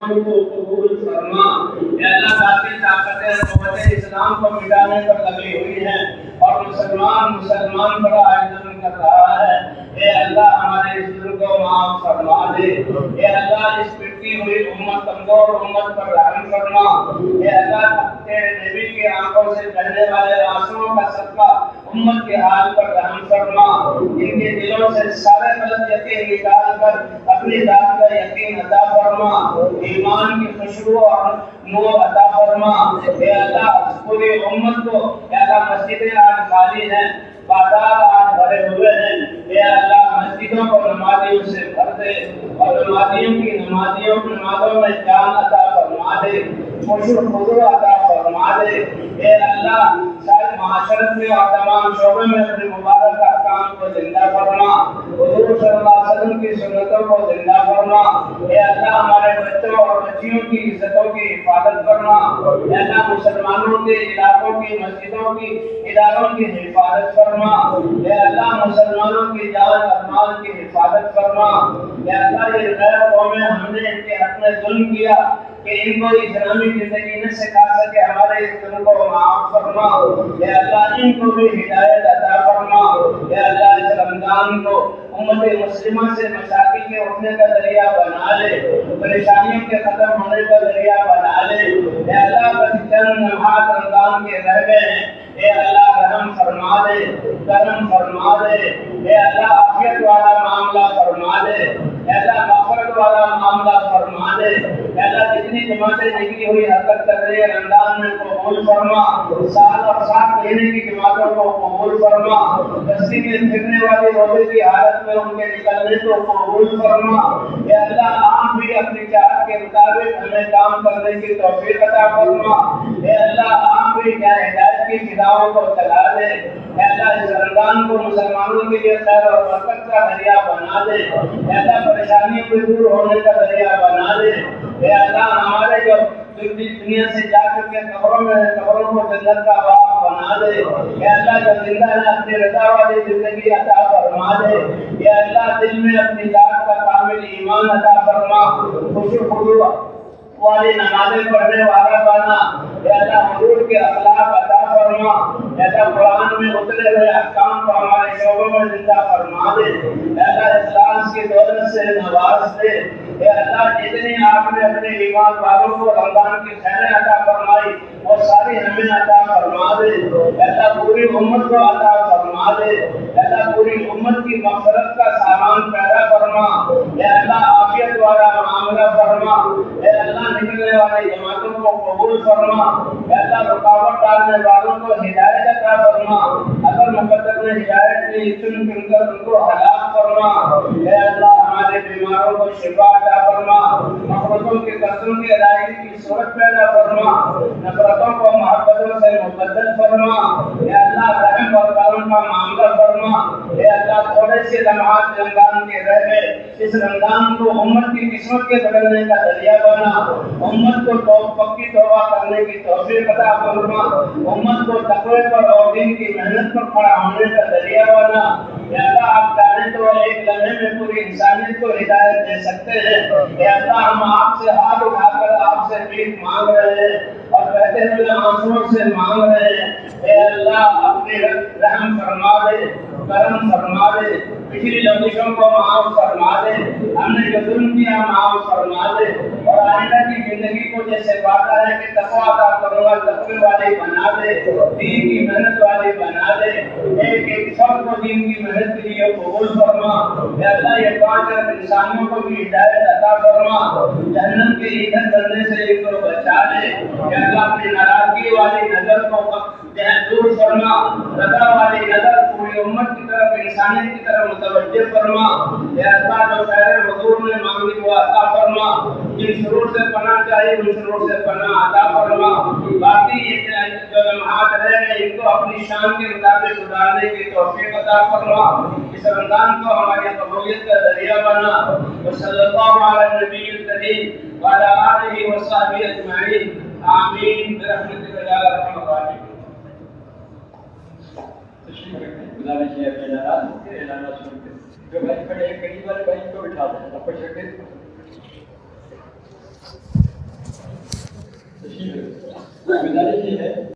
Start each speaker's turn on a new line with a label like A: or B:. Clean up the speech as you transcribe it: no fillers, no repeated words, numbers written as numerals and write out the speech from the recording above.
A: کو قبول فرما۔ اے اللہ باقی طاقتیں قوتیں اسلام کو مٹانے پر لگی ہوئی ہیں اور مسلمان پر آج ظلم کر رہا ہے۔ اے اللہ ہمارے اس ظلم کو معاف فرما دے۔ اے اللہ اس پٹی ہوئی امت کمزور امت پر رحم فرما۔ اے اللہ تیرے نبی کی آنکھوں سے بہنے والے آنسوؤں کا صدقہ امت کے حال پر رحم فرما۔ ان کے دلوں سے سارے غلط یقین نکال کر اپنی ذات کا یقین عطا فرما۔ ایمان کی خوشبو اور نور عطا فرما۔ اے اللہ پوری امت کو اے اللہ مسجدیں آج خالی ہیں، بازار آج بھرے ہوئے ہیں۔ اے اللہ مسجدوں کو نمازیوں سے بھر دے اور نمازوں میں جان عطا فرما دے، خضوع عطا فرما دے۔ اے اللہ سارے معاشرت میں اور تمام شعبوں میں اپنے مبارک احکام کو زندہ فرما، حضور صلی اللہ علیہ وسلم کی سنتوں کو زندہ فرما۔ اے اللہ ہمارے بچوں اور بچیوں کی عزتوں کی حفاظت فرما۔ اے اللہ مسلمانوں کے علاقوں کی مسجدوں کی اداروں کی حفاظت فرما۔ اے اللہ مسلمانوں کی جان اور مال کی حفاظت فرما۔ اے اللہ یہ غیر قومیں ہم نے ان کے حق میں ظلم کیا کہ ان کو اسلامی زندگی نہ سکھا سکے، ہمارے اس ظلم کو معاف فرما۔ اے اللہ ان کو بھی ہدایت عطا فرما۔ اے اللہ اس رمضان کو امت مسلمہ سے مشاکل کے اٹھنے کا ذریعہ بنا لے، پریشانیوں کے ختم ہونے کا ذریعہ بنا لے۔ اے اللہ بس چند لمحات رمضان کے رہ گئے ہیں، اے اللہ رحم فرما دے، کرم فرما دے۔ اے اللہ عافیت والا معاملہ فرما دے، اے اللہ مغفرت والا معاملہ فرما دے۔ اے اللہ جتنی جماعتیں نکلی ہوئی حرکت کر رہی ہے رمضان میں قبول فرما، سال اور 7 مہینے کی جماعتوں کو قبول فرما، بستی میں پھرنے والی روزے کی حالت میں ان کے نکلنے کو قبول فرما۔ اے اللہ آپ بھی اپنی چاہت کے مطابق ہمیں کام کرنے کی توفیق عطا فرما۔ اے اللہ آپ بھی کیا ہدایت کی فضاؤں کو چلا دے۔ اے اللہ اس رمضان کو مسلمانوں کے لیے خیر اور برکت کا ذریعہ بنا دے۔ اے اللہ پریشانیوں سے دور ہونے کا ذریعہ بنا دے۔ اے اللہ ہمارے جو دنیا سے جا کر کے قبروں میں قبروں کو جنت کا باغ بنا دے۔ اے اللہ جو زندہ ہے اپنی رضا والی زندگی عطا فرما دے۔ اے اللہ دل میں اپنی ذات کا کامل ایمان عطا فرما، خضوع والی نمازیں پڑھنے والا بنا۔ اے اللہ حضور کے اخلاق عطا فرما۔ اے اللہ قرآن میں اترے ہوئے احکام کو ہمارے شعبوں میں زندہ فرما دے۔ اے اللہ اخلاص کی دولت سے نواز دے۔ اے اللہ جتنی آپ نے اپنے ایمان والوں کو رمضان کی خیریں عطا فرمائی وہ ساری ہمیں عطا فرما دے۔ اے اللہ پوری امت کو عطا فرما دے۔ اے اللہ پوری امت کی مغفرت کا سامان پیدا فرما۔ اے اللہ عافیت والا معاملہ فرما۔ اے اللہ نکلنے والی جماعتوں کو قبول فرما۔ اے اللہ رکاوٹ ڈالنے والوں کو ہدایت عطا فرما۔ اگر مقدر نے ہدایت دی چن کر ان کو ہلاک فرما۔ اے اللہ ہمارے بیماروں کو شفا عطا فرما، نفرتوں کے قتلوں کی ادائیگی کی صورت پیدا فرما، نفرتوں کو محبتوں سے مبدل فرما۔ اے اللہ رحم اور کرم کا معاملہ فرما۔ اے اللہ تھوڑے سے لمحات رمضان کے رہ گئے، اس رمضان کو امت کی قسمت کے بدلنے کا ذریعہ بنا، امت کو پکی توبہ کرنے کی توفیق عطا فرما، امت کو تقوی پر اور دین کی محنت پر کھڑا ہونے کا ذریعہ بنا۔ اے اللہ آپ چاہیں تو ایک لمحے میں پوری انسانیت کو ہدایت دے سکتے ہیں۔ اے اللہ ہم آپ سے ہاتھ اٹھا کر آپ سے بھیک مانگ رہے ہیں اور بہتے ہوئے آنسوؤں سے مانگ رہے ہیں۔ اے اللہ اپنی رحم فرما دے، کرم فرما دے، پچھلی لغزشوں کو معاف فرما دے، ہم نے جو ظلم کیا معاف فرما دے، اور آئندہ کی زندگی کو جیسے وعدہ ہے کہ تقویٰ عطا کروں گا تقوی والی بنا دے، دین کی محنت والی بنا دے، ایک ایک سب کو دین کی محنت کے لیے قبول فرما۔ اے اللہ یہ 5 ارب انسانوں کو بھی ہدایت عطا فرما، جہنم کے ایندھن بننے سے ان کو بچا لے۔ اے اللہ اپنی ناراضگی والی نظر کو دور فرما، رضا والی نظر پوری امت کی طرف انسانیت کی طرف متوجہ فرما۔ اے اللہ جو خیر حضور نے مانگی وہ عطا فرما، جن شرور سے پناہ چاہیے ان شرور سے پناہ عطا فرما۔ باقی جو لمحات رہ گئے ان کو اپنی شان کے مطابق گزارنے کی توفیق عطا فرما۔ اس رمضان کو ہماری قبولیت کا ذریعہ بنا۔ وصلی اللہ علی نبی الکریم وعلی آلہ وصحبہ اجمعین، آمین برحمتک یا ارحم الراحمین۔
B: گزارش ہے اپنے اعلان کے اعلان سنتے جو بھائی کھڑے قریب والے بھائی کو بٹھا دیں آپ کو گزارش یہ ہے